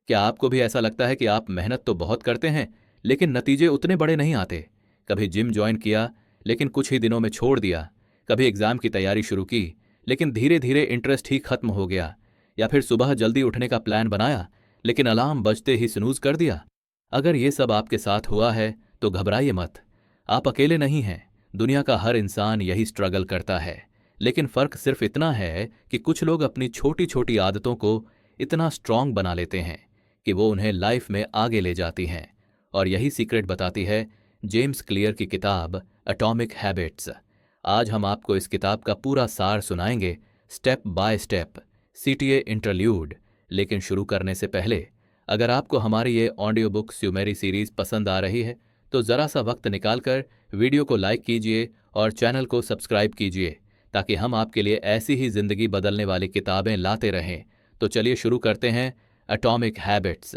क्या आपको भी ऐसा लगता है कि आप मेहनत तो बहुत करते हैं लेकिन नतीजे उतने बड़े नहीं आते? कभी जिम ज्वाइन किया लेकिन कुछ ही दिनों में छोड़ दिया, कभी एग्जाम की तैयारी शुरू की लेकिन धीरे धीरे इंटरेस्ट ही खत्म हो गया, या फिर सुबह जल्दी उठने का प्लान बनाया लेकिन अलार्म बजते ही स्नूज कर दिया। अगर ये सब आपके साथ हुआ है तो घबराइए मत, आप अकेले नहीं हैं। दुनिया का हर इंसान यही स्ट्रगल करता है, लेकिन फर्क सिर्फ इतना है कि कुछ लोग अपनी छोटी छोटी आदतों को इतना स्ट्रांग बना लेते हैं कि वो उन्हें लाइफ में आगे ले जाती हैं। और यही सीक्रेट बताती है जेम्स क्लियर की किताब एटॉमिक हैबिट्स। आज हम आपको इस किताब का पूरा सार सुनाएंगे, step by step, CTA interlude. लेकिन शुरू करने से पहले अगर आपको हमारी ये ऑडियो बुक स्यूमेरी सीरीज पसंद आ रही है तो ज़रा सा वक्त निकालकर वीडियो को लाइक कीजिए और चैनल को सब्सक्राइब कीजिए, ताकि हम आपके लिए ऐसी ही जिंदगी बदलने वाली किताबें लाते रहें। तो चलिए शुरू करते हैं एटॉमिक हैबिट्स।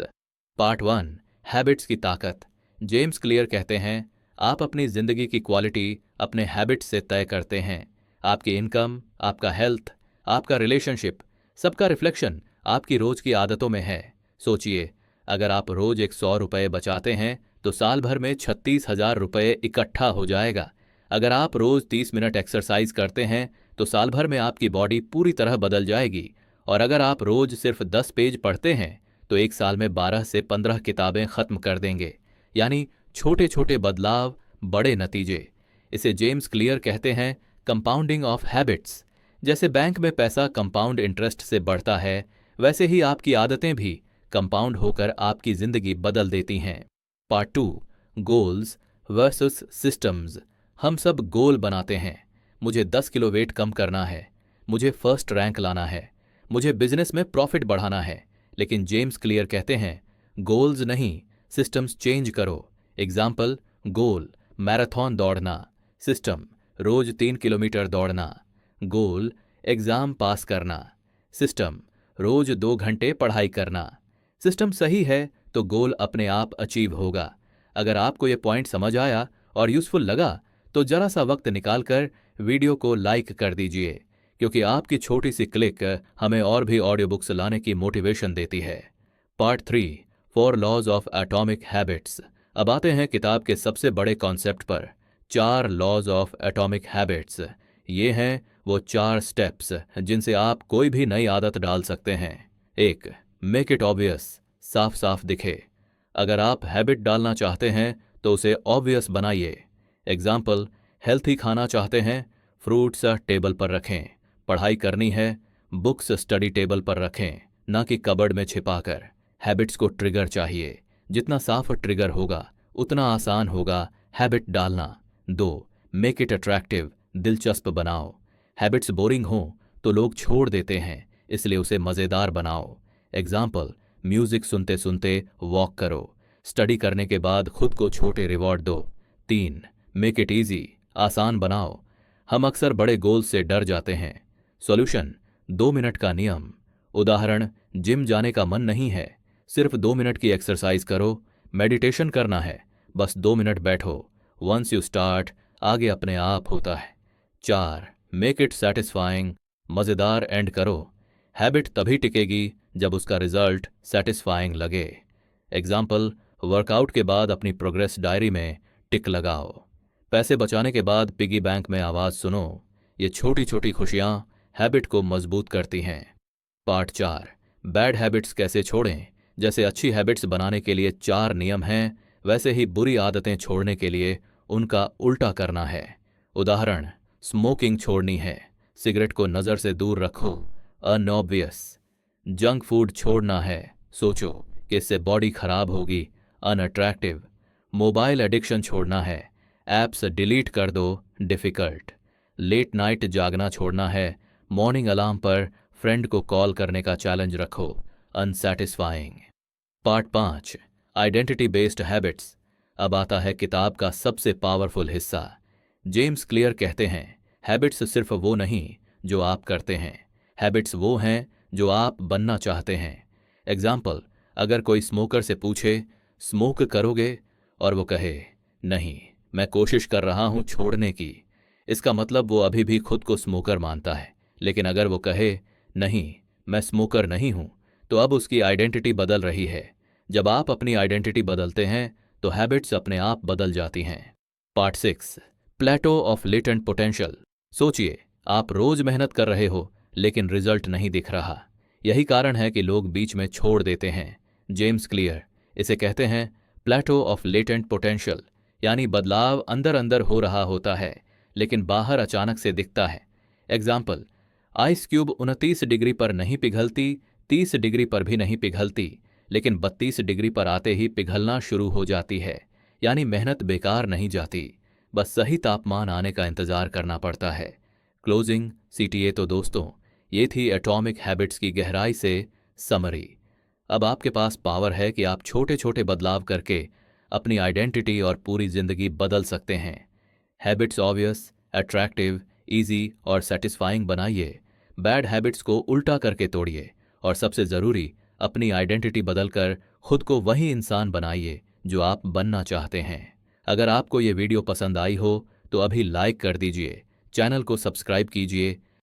पार्ट 1, हैबिट्स की ताकत। जेम्स क्लियर कहते हैं, आप अपनी जिंदगी की क्वालिटी अपने हैबिट्स से तय करते हैं। आपकी इनकम, आपका हेल्थ, आपका रिलेशनशिप, सबका रिफ्लेक्शन आपकी रोज की आदतों में है। सोचिए, अगर आप रोज 100 रुपये बचाते हैं तो साल भर में 36,000 रुपये इकट्ठा हो जाएगा। अगर आप रोज 30 मिनट एक्सरसाइज करते हैं तो साल भर में आपकी बॉडी पूरी तरह बदल जाएगी। और अगर आप रोज सिर्फ 10 पेज पढ़ते हैं तो एक साल में 12 से 15 किताबें खत्म कर देंगे। यानी छोटे छोटे बदलाव, बड़े नतीजे। इसे जेम्स क्लियर कहते हैं कंपाउंडिंग ऑफ हैबिट्स। जैसे बैंक में पैसा कंपाउंड इंटरेस्ट से बढ़ता है, वैसे ही आपकी आदतें भी कंपाउंड होकर आपकी जिंदगी बदल देती हैं। Part 2, goals versus systems. हम सब गोल बनाते हैं। मुझे 10 किलो वेट कम करना है, मुझे फर्स्ट रैंक लाना है, मुझे बिजनेस में प्रॉफिट बढ़ाना है। लेकिन जेम्स क्लियर कहते हैं, गोल्स नहीं, सिस्टम्स चेंज करो। एग्जाम्पल, गोल मैराथन दौड़ना, सिस्टम रोज 3 किलोमीटर दौड़ना। गोल एग्जाम पास करना, सिस्टम रोज 2 घंटे पढ़ाई करना। सिस्टम सही है तो गोल अपने आप अचीव होगा। अगर आपको ये पॉइंट समझ आया और यूजफुल लगा तो जरा सा वक्त निकालकर वीडियो को लाइक कर दीजिए, क्योंकि आपकी छोटी सी क्लिक हमें और भी ऑडियो बुक्स लाने की मोटिवेशन देती है। Part 3, 4 laws of atomic habits. अब आते हैं किताब के सबसे बड़े कॉन्सेप्ट पर, 4 लॉज ऑफ एटॉमिक हैबिट्स। ये हैं वो 4 स्टेप्स जिनसे आप कोई भी नई आदत डाल सकते हैं। 1, मेक इट ऑब्वियस, साफ साफ दिखे। अगर आप हैबिट डालना चाहते हैं तो उसे ऑब्वियस बनाइए। एग्जाम्पल, हेल्थी खाना चाहते हैं, फ्रूट्स टेबल पर रखें। पढ़ाई करनी है, बुक्स स्टडी टेबल पर रखें, ना कि कबर्ड में छिपाकर। हैबिट्स को ट्रिगर चाहिए, जितना साफ ट्रिगर होगा उतना आसान होगा हैबिट डालना। 2, मेक इट अट्रैक्टिव, दिलचस्प बनाओ। हैबिट्स बोरिंग हो तो लोग छोड़ देते हैं, इसलिए उसे मज़ेदार बनाओ। एग्जाम्पल, म्यूजिक सुनते सुनते वॉक करो। स्टडी करने के बाद खुद को छोटे रिवॉर्ड दो। 3, मेक इट ईजी, आसान बनाओ। हम अक्सर बड़े गोल से डर जाते हैं। सॉल्यूशन, 2 मिनट का नियम। उदाहरण, जिम जाने का मन नहीं है, सिर्फ 2 मिनट की एक्सरसाइज करो। मेडिटेशन करना है, बस 2 मिनट बैठो। वंस यू स्टार्ट, आगे अपने आप होता है। 4, मेक इट सेटिस्फाइंग, मज़ेदार एंड करो। हैबिट तभी टिकेगी जब उसका रिजल्ट सेटिस्फाइंग लगे। एग्जाम्पल, वर्कआउट के बाद अपनी प्रोग्रेस डायरी में टिक लगाओ। पैसे बचाने के बाद पिगी बैंक में आवाज़ सुनो। ये छोटी छोटी खुशियाँ हैबिट को मजबूत करती हैं। पार्ट 4, बैड हैबिट्स कैसे छोड़ें। जैसे अच्छी हैबिट्स बनाने के लिए 4 नियम हैं, वैसे ही बुरी आदतें छोड़ने के लिए उनका उल्टा करना है। उदाहरण, स्मोकिंग छोड़नी है, सिगरेट को नज़र से दूर रखो, अनऑब्वियस। जंक फूड छोड़ना है, सोचो कि इससे बॉडी खराब होगी, अनअट्रैक्टिव। मोबाइल एडिक्शन छोड़ना है, ऐप्स डिलीट कर दो, डिफ़िकल्ट। लेट नाइट जागना छोड़ना है, मॉर्निंग अलार्म पर फ्रेंड को कॉल करने का चैलेंज रखो, unsatisfying. Part 5, identity based habits. अब आता है किताब का सबसे पावरफुल हिस्सा। जेम्स क्लियर कहते हैं, हैबिट्स सिर्फ वो नहीं जो आप करते हैं, हैबिट्स वो हैं जो आप बनना चाहते हैं। एग्जाम्पल, अगर कोई स्मोकर से पूछे, स्मोक करोगे, और वो कहे, नहीं, मैं कोशिश कर रहा हूं छोड़ने की, इसका मतलब वो अभी भी खुद को स्मोकर मानता है। लेकिन अगर वो कहे, नहीं, मैं स्मोकर नहीं हूं, तो अब उसकी आइडेंटिटी बदल रही है। जब आप अपनी आइडेंटिटी बदलते हैं तो हैबिट्स अपने आप बदल जाती हैं। Part 6, plateau of latent potential. सोचिए, आप रोज मेहनत कर रहे हो लेकिन रिजल्ट नहीं दिख रहा। यही कारण है कि लोग बीच में छोड़ देते हैं। जेम्स क्लियर इसे कहते हैं प्लेटो ऑफ लेटेंट पोटेंशियल, यानी बदलाव अंदर अंदर हो रहा होता है लेकिन बाहर अचानक से दिखता है। एग्जाम्पल, आइस क्यूब 29 डिग्री पर नहीं पिघलती, 30 डिग्री पर भी नहीं पिघलती, लेकिन 32 डिग्री पर आते ही पिघलना शुरू हो जाती है। यानी मेहनत बेकार नहीं जाती, बस सही तापमान आने का इंतजार करना पड़ता है। Closing CTA। तो दोस्तों, ये थी एटॉमिक हैबिट्स की गहराई से समरी। अब आपके पास पावर है कि आप छोटे छोटे बदलाव करके अपनी आइडेंटिटी और पूरी जिंदगी बदल सकते हैं। हैबिट्स ऑब्वियस, अट्रैक्टिव, इजी और सेटिस्फाइंग बनाइए। बैड हैबिट्स को उल्टा करके तोड़िए और सबसे ज़रूरी, अपनी आइडेंटिटी बदलकर खुद को वही इंसान बनाइए जो आप बनना चाहते हैं। अगर आपको ये वीडियो पसंद आई हो तो अभी लाइक कर दीजिए, चैनल को सब्सक्राइब कीजिए